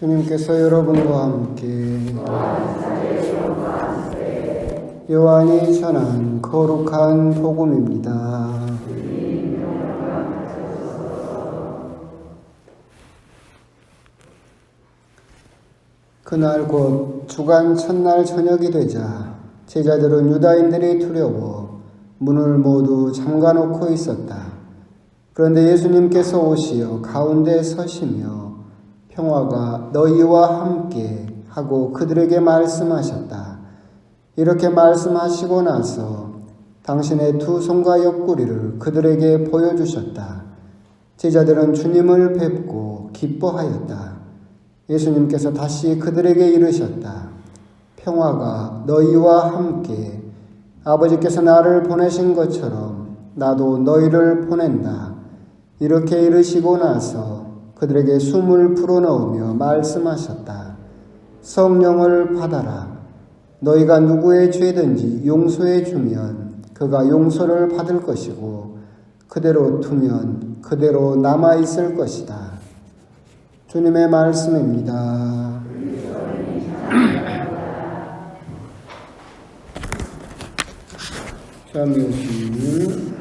주님께서 여러분과 함께 요한이 전한 거룩한 복음입니다. 그날 곧 주간 첫날 저녁이 되자 제자들은 유다인들이 두려워 문을 모두 잠가놓고 있었다. 그런데 예수님께서 오시어 가운데 서시며 평화가 너희와 함께 하고 그들에게 말씀하셨다. 이렇게 말씀하시고 나서 당신의 두 손과 옆구리를 그들에게 보여주셨다. 제자들은 주님을 뵙고 기뻐하였다. 예수님께서 다시 그들에게 이르셨다. 평화가 너희와 함께 아버지께서 나를 보내신 것처럼 나도 너희를 보낸다. 이렇게 이르시고 나서 그들에게 숨을 불어넣으며 말씀하셨다. 성령을 받아라. 너희가 누구의 죄든지 용서해 주면 그가 용서를 받을 것이고 그대로 두면 그대로 남아있을 것이다. 주님의 말씀입니다. 주님,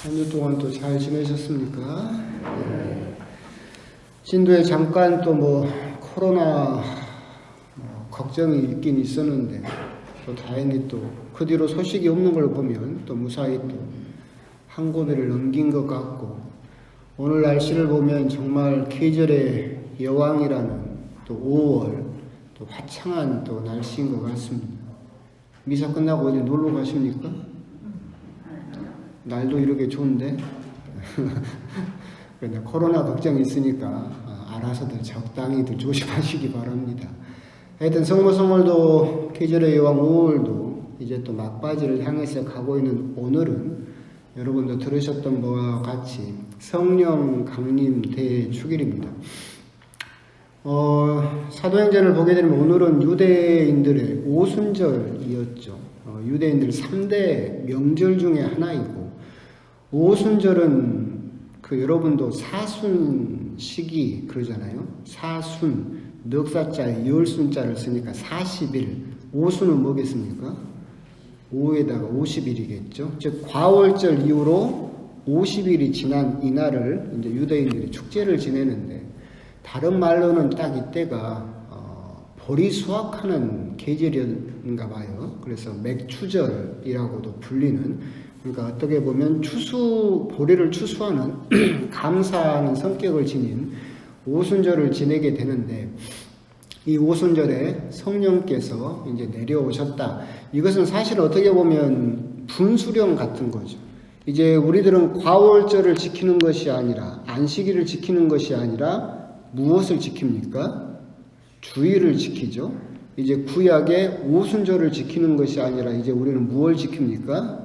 한 주 동안 또 잘 지내셨습니까? 진도에 잠깐 또 코로나 걱정이 있긴 있었는데 또 다행히 또 그 뒤로 소식이 없는 걸 보면 또 무사히 또 한 고비를 넘긴 것 같고, 오늘 날씨를 보면 정말 계절의 여왕이라는 또 5월 또 화창한 또 날씨인 것 같습니다. 미사 끝나고 어디 놀러 가십니까? 날도 이렇게 좋은데 그런데 코로나 걱정이 있으니까 알아서들 적당히들 조심하시기 바랍니다. 하여튼 성모성월도 계절의 여왕 5월도 이제 또 막바지를 향해서 가고 있는 오늘은 여러분도 들으셨던 바와 같이 성령 강림 대축일입니다. 사도행전을 보게 되면 오늘은 유대인들의 오순절이었죠. 유대인들 3대 명절 중에 하나이고, 오순절은 여러분도 사순 시기 그러잖아요. 사순, 넉사자에 열순자를 쓰니까 40일. 오순은 뭐겠습니까? 5에다가 50일이겠죠. 즉 과월절 이후로 50일이 지난 이날을 이제 유대인들이 축제를 지내는데, 다른 말로는 딱 이때가 보리 수확하는 계절인가 봐요. 그래서 맥추절이라고도 불리는, 그러니까 어떻게 보면 보리를 추수하는 감사하는 성격을 지닌 오순절을 지내게 되는데, 이 오순절에 성령께서 이제 내려오셨다. 이것은 사실 어떻게 보면 분수령 같은 거죠. 이제 우리들은 과월절을 지키는 것이 아니라, 안식일을 지키는 것이 아니라 무엇을 지킵니까? 주일을 지키죠. 이제 구약의 오순절을 지키는 것이 아니라 이제 우리는 무엇을 지킵니까?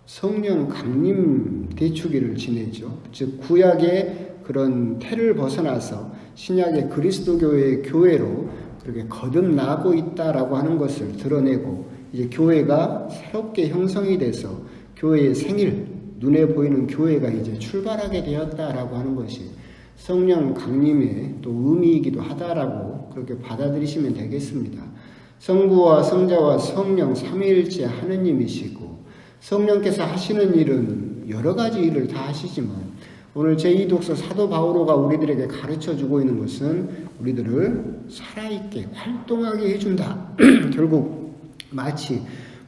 성령 강림 대축일을 지내죠. 즉 구약의 그런 태를 벗어나서 신약의 그리스도교회의 교회로 그렇게 거듭나고 있다라고 하는 것을 드러내고, 이제 교회가 새롭게 형성이 돼서 교회의 생일, 눈에 보이는 교회가 이제 출발하게 되었다라고 하는 것이 성령 강림의 또 의미이기도 하다라고 그렇게 받아들이시면 되겠습니다. 성부와 성자와 성령 삼위일체 하느님이시고, 성령께서 하시는 일은 여러 가지 일을 다 하시지만 오늘 제2독서 사도 바오로가 우리들에게 가르쳐주고 있는 것은 우리들을 살아있게 활동하게 해준다. 결국 마치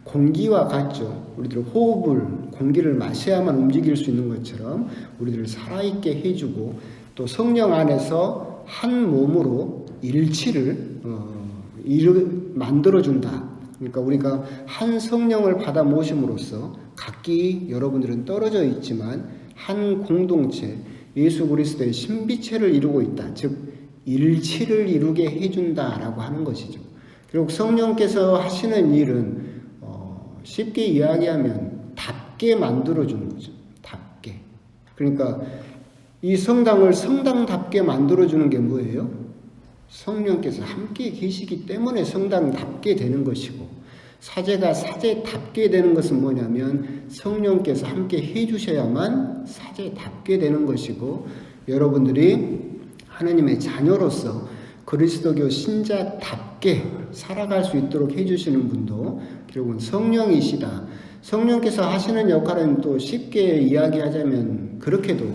공기와 같죠. 우리들 공기를 마셔야만 움직일 수 있는 것처럼 우리들을 살아있게 해주고, 또 성령 안에서 한 몸으로 일치를 만들어준다. 그러니까 우리가 한 성령을 받아 모심으로써 각기 여러분들은 떨어져 있지만 한 공동체, 예수 그리스도의 신비체를 이루고 있다. 즉 일치를 이루게 해준다라고 하는 것이죠. 결국 성령께서 하시는 일은 쉽게 이야기하면 답게 만들어주는 거죠. 답게. 그러니까 이 성당을 성당답게 만들어주는 게 뭐예요? 성령께서 함께 계시기 때문에 성당답게 되는 것이고, 사제가 사제답게 되는 것은 뭐냐면 성령께서 함께 해주셔야만 사제답게 되는 것이고, 여러분들이 하나님의 자녀로서 그리스도교 신자답게 살아갈 수 있도록 해주시는 분도 결국은 성령이시다. 성령께서 하시는 역할은 또 쉽게 이야기하자면 그렇게도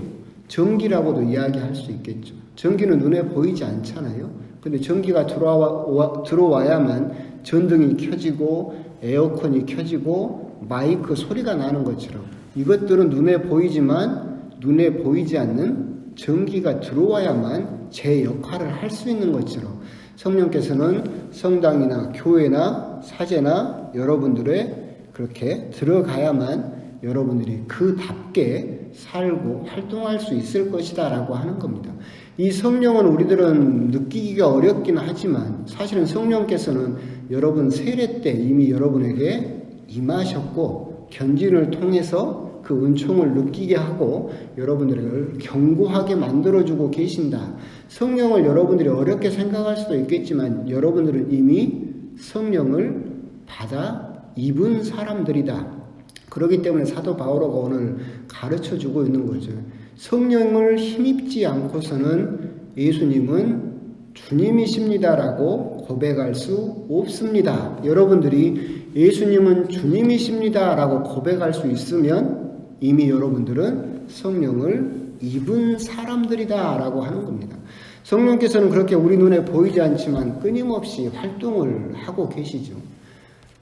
전기라고도 이야기할 수 있겠죠. 전기는 눈에 보이지 않잖아요. 근데 전기가 들어와야만 전등이 켜지고 에어컨이 켜지고 마이크 소리가 나는 것처럼 이것들은 눈에 보이지만 눈에 보이지 않는 전기가 들어와야만 제 역할을 할 수 있는 것처럼 성령께서는 성당이나 교회나 사제나 여러분들의 그렇게 들어가야만 여러분들이 그답게 살고 활동할 수 있을 것이다 라고 하는 겁니다. 이 성령은 우리들은 느끼기가 어렵긴 하지만 사실은 성령께서는 여러분 세례 때 이미 여러분에게 임하셨고 견진을 통해서 그 은총을 느끼게 하고 여러분들을 견고하게 만들어주고 계신다. 성령을 여러분들이 어렵게 생각할 수도 있겠지만 여러분들은 이미 성령을 받아 입은 사람들이다. 그렇기 때문에 사도 바오로가 오늘 가르쳐주고 있는 거죠. 성령을 힘입지 않고서는 예수님은 주님이십니다라고 고백할 수 없습니다. 여러분들이 예수님은 주님이십니다라고 고백할 수 있으면 이미 여러분들은 성령을 입은 사람들이다라고 하는 겁니다. 성령께서는 그렇게 우리 눈에 보이지 않지만 끊임없이 활동을 하고 계시죠.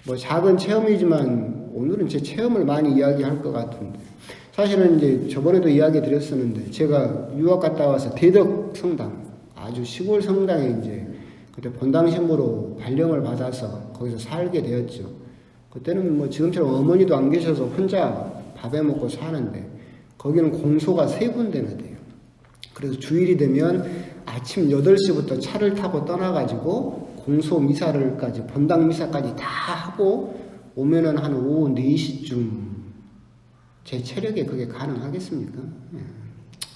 뭐 작은 체험이지만 오늘은 제 체험을 많이 이야기할 것 같은데 사실은 이제 저번에도 이야기 드렸었는데 제가 유학 갔다 와서 대덕 성당 아주 시골 성당에 이제 그때 본당 신부로 발령을 받아서 거기서 살게 되었죠. 그때는 뭐 지금처럼 어머니도 안 계셔서 혼자 밥해 먹고 사는데 거기는 공소가 3군데나 돼요. 그래서 주일이 되면 아침 8시부터 차를 타고 떠나가지고 공소 미사를까지 본당 미사까지 다 하고 오면은 한 오후 4시쯤 제 체력에 그게 가능하겠습니까?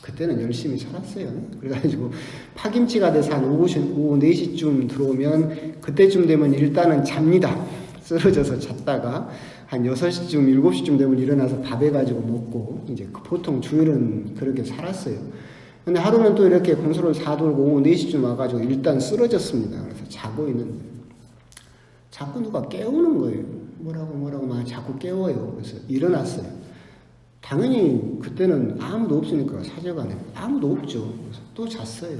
그때는 열심히 살았어요. 그래가지고 파김치가 돼서 한 오후 4시쯤 들어오면 그때쯤 되면 일단은 잡니다. 쓰러져서 잤다가 한 6시쯤 7시쯤 되면 일어나서 밥 해가지고 먹고 이제 보통 주일은 그렇게 살았어요. 근데 하루는 또 이렇게 공소를 사돌고 오후 4시쯤 와가지고 일단 쓰러졌습니다. 그래서 자고 있는데 자꾸 누가 깨우는 거예요. 뭐라고 막 자꾸 깨워요. 그래서 일어났어요. 당연히 그때는 아무도 없으니까 사제관에 아무도 없죠. 그래서 또 잤어요.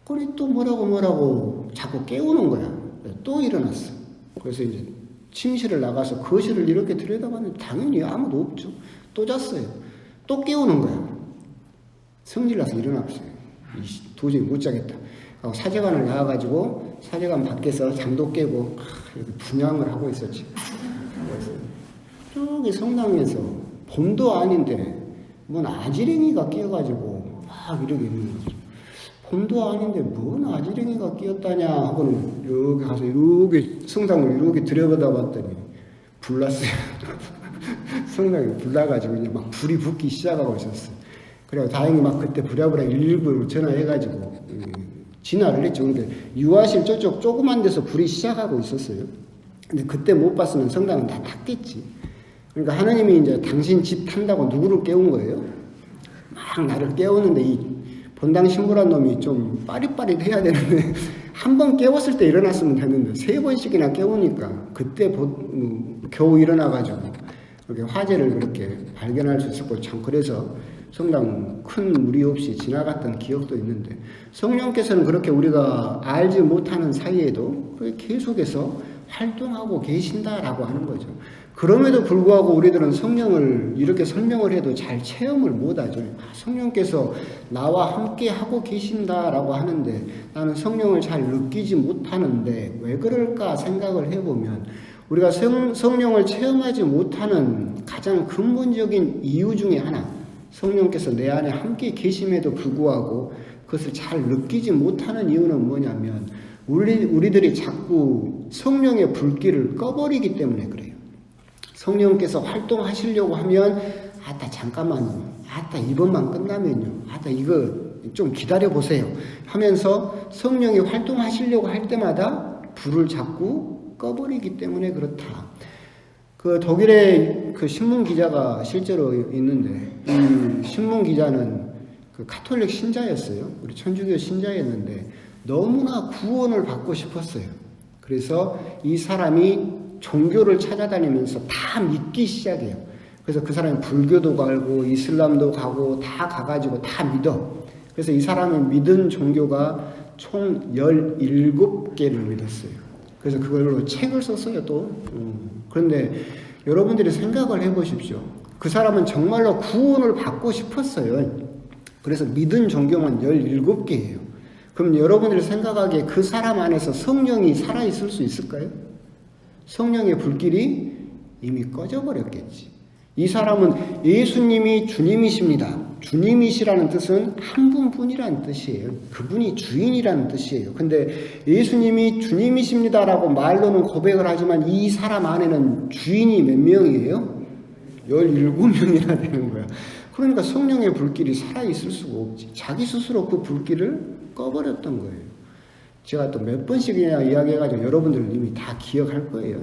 그리고 또 뭐라고 자꾸 깨우는 거야. 또 일어났어. 그래서 이제 침실을 나가서 거실을 이렇게 들여다봤는데 당연히 아무도 없죠. 또 잤어요. 또 깨우는 거야. 성질나서 일어났어요. 도저히 못 자겠다. 사제관을 나와가지고 사제관 밖에서 잠도 깨고 이렇게 분향을 하고 있었지. 그래서 저기 성당에서 봄도 아닌데 뭔 아지랭이가 끼어가지고 막 이러게 있는 거죠. 봄도 아닌데 뭔 아지랭이가 끼었다냐 하고는 여기 가서 이렇게 성당을 이렇게 들여다봤더니 불났어요. 성당이 불나가지고 이제 막 불이 붙기 시작하고 있었어요. 그래서 다행히 막 그때 부랴부랴 119로 전화해가지고 진화를 했죠. 그러니까 유아실 저쪽 조그만 데서 불이 시작하고 있었어요. 근데 그때 못 봤으면 성당은 다 탔겠지. 그러니까 하나님이 이제 당신 집 탄다고 누구를 깨운 거예요? 막 나를 깨우는데 이 본당 신부란 놈이 좀 빠릿빠릿해야 되는데 한 번 깨웠을 때 일어났으면 됐는데 3번씩이나 깨우니까 그때 겨우 일어나가지고 이렇게 화재를 그렇게 발견할 수 있었고 참 그래서 성당 큰 무리 없이 지나갔던 기억도 있는데 성령께서는 그렇게 우리가 알지 못하는 사이에도 계속해서 활동하고 계신다라고 하는 거죠. 그럼에도 불구하고 우리들은 성령을 이렇게 설명을 해도 잘 체험을 못하죠. 성령께서 나와 함께 하고 계신다라고 하는데 나는 성령을 잘 느끼지 못하는데 왜 그럴까 생각을 해보면 우리가 성령을 체험하지 못하는 가장 근본적인 이유 중에 하나, 성령께서 내 안에 함께 계심에도 불구하고 그것을 잘 느끼지 못하는 이유는 뭐냐면 우리들이 자꾸 성령의 불길을 꺼버리기 때문에 그래요. 성령께서 활동하시려고 하면 아따 잠깐만요. 아따 이번만 끝나면요. 아따 이거 좀 기다려보세요 하면서 성령이 활동하시려고 할 때마다 불을 자꾸 꺼버리기 때문에 그렇다. 그 독일의 그 신문 기자가 실제로 있는데 이 신문 기자는 그 가톨릭 신자였어요. 우리 천주교 신자였는데 너무나 구원을 받고 싶었어요. 그래서 이 사람이 종교를 찾아다니면서 다 믿기 시작해요. 그래서 그 사람이 불교도 가고 이슬람도 가고 다 가가지고 다 믿어. 그래서 이 사람이 믿은 종교가 총 17개를 믿었어요. 그래서 그걸로 책을 썼어요, 또. 그런데 여러분들이 생각을 해보십시오. 그 사람은 정말로 구원을 받고 싶었어요. 그래서 믿은 종교만 17개예요. 그럼 여러분들이 생각하기에 그 사람 안에서 성령이 살아있을 수 있을까요? 성령의 불길이 이미 꺼져버렸겠지. 이 사람은 예수님이 주님이십니다. 주님이시라는 뜻은 한 분뿐이라는 뜻이에요. 그분이 주인이라는 뜻이에요. 근데 예수님이 주님이십니다라고 말로는 고백을 하지만 이 사람 안에는 주인이 몇 명이에요? 17명이나 되는 거야. 그러니까 성령의 불길이 살아있을 수가 없지. 자기 스스로 그 불길을 꺼버렸던 거예요. 제가 또 몇 번씩이나 이야기해가지고 여러분들 이미 다 기억할 거예요.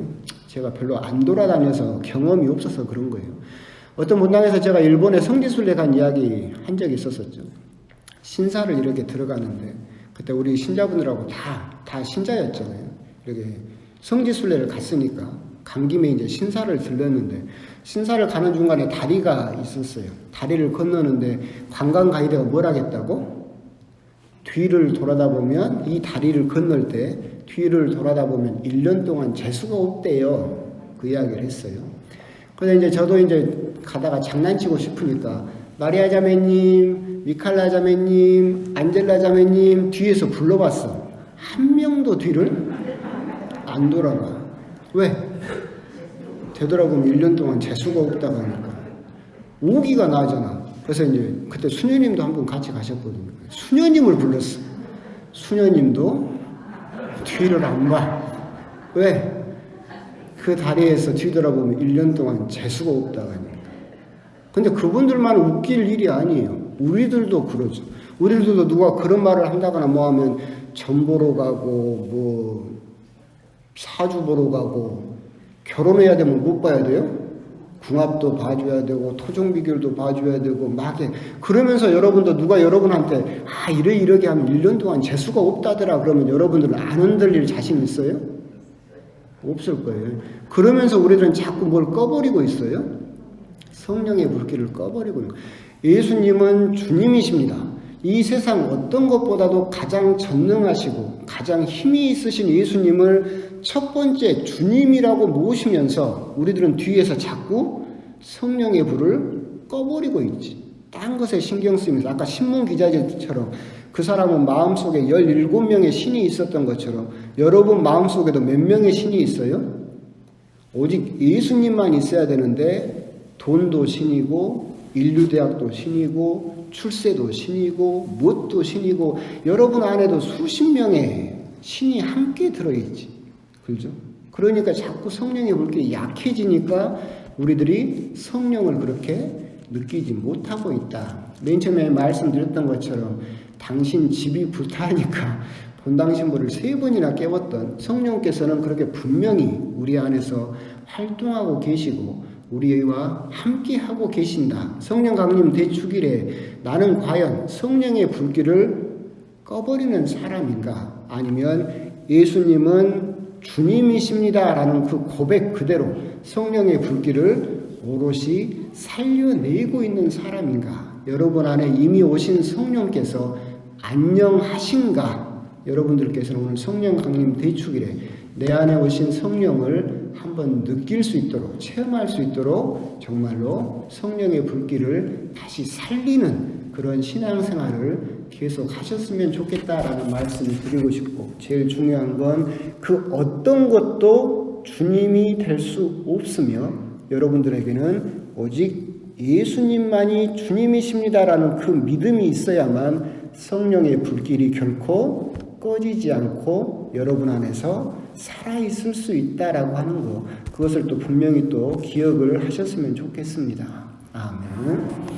제가 별로 안 돌아다녀서 경험이 없어서 그런 거예요. 어떤 문당에서 제가 일본에 성지순례 간 이야기 한 적이 있었었죠. 신사를 이렇게 들어가는데 그때 우리 신자분들하고 다 신자였잖아요. 이렇게 성지순례를 갔으니까 간 김에 이제 신사를 들렀는데 신사를 가는 중간에 다리가 있었어요. 다리를 건너는데 관광 가이드가 뭘 하겠다고? 뒤를 돌아다보면 이 다리를 건널 때 뒤를 돌아다보면 1년 동안 재수가 없대요. 그 이야기를 했어요. 그래서 이제 저도 이제 가다가 장난치고 싶으니까 마리아 자매님, 미칼라 자매님, 안젤라 자매님 뒤에서 불러봤어. 한 명도 뒤를 안 돌아봐. 왜? 되돌아보면 1년 동안 재수가 없다고 하니까 오기가 나잖아. 그래서 이제 그때 수녀님도 한 분 같이 가셨거든요. 수녀님을 불렀어. 수녀님도 뒤를 안 봐. 왜? 그 다리에서 뒤돌아보면 1년 동안 재수가 없다고 하니까. 근데 그분들만 웃길 일이 아니에요. 우리들도 그러죠. 우리들도 누가 그런 말을 한다거나 뭐 하면 전 보러 가고 뭐 사주 보러 가고 결혼해야 되면 못 봐야 돼요? 궁합도 봐줘야 되고 토종 비결도 봐줘야 되고 막 해. 그러면서 여러분도 누가 여러분한테 이러게 하면 1년 동안 재수가 없다더라 그러면 여러분들은 안 흔들릴 자신 있어요? 없을 거예요. 그러면서 우리들은 자꾸 뭘 꺼버리고 있어요? 성령의 불길을 꺼버리고 있는 거예요. 예수님은 주님이십니다. 이 세상 어떤 것보다도 가장 전능하시고 가장 힘이 있으신 예수님을 첫 번째 주님이라고 모시면서 우리들은 뒤에서 자꾸 성령의 불을 꺼버리고 있지. 딴 것에 신경 쓰면서 아까 신문 기자들처럼 그 사람은 마음속에 17명의 신이 있었던 것처럼 여러분 마음속에도 몇 명의 신이 있어요? 오직 예수님만 있어야 되는데 돈도 신이고 인류대학도 신이고 출세도 신이고 무엇도 신이고 여러분 안에도 수십 명의 신이 함께 들어있지. 그렇죠? 그러니까 자꾸 성령의 불길이 약해지니까 우리들이 성령을 그렇게 느끼지 못하고 있다. 맨 처음에 말씀드렸던 것처럼 당신 집이 불타니까 본당 신부를 3번이나 깨웠던 성령께서는 그렇게 분명히 우리 안에서 활동하고 계시고 우리와 함께하고 계신다. 성령 강림 대축일에 나는 과연 성령의 불길을 꺼버리는 사람인가? 아니면 예수님은 주님이십니다 라는 그 고백 그대로 성령의 불길을 오롯이 살려내고 있는 사람인가? 여러분 안에 이미 오신 성령께서 안녕하신가? 여러분들께서는 오늘 성령 강림 대축일에 내 안에 오신 성령을 한번 느낄 수 있도록 체험할 수 있도록 정말로 성령의 불길을 다시 살리는 그런 신앙생활을 계속 하셨으면 좋겠다라는 말씀을 드리고 싶고 제일 중요한 건 그 어떤 것도 주님이 될 수 없으며 여러분들에게는 오직 예수님만이 주님이십니다라는 그 믿음이 있어야만 성령의 불길이 결코 꺼지지 않고 여러분 안에서 살아있을 수 있다라고 하는 거 그것을 또 분명히 또 기억을 하셨으면 좋겠습니다. 아멘.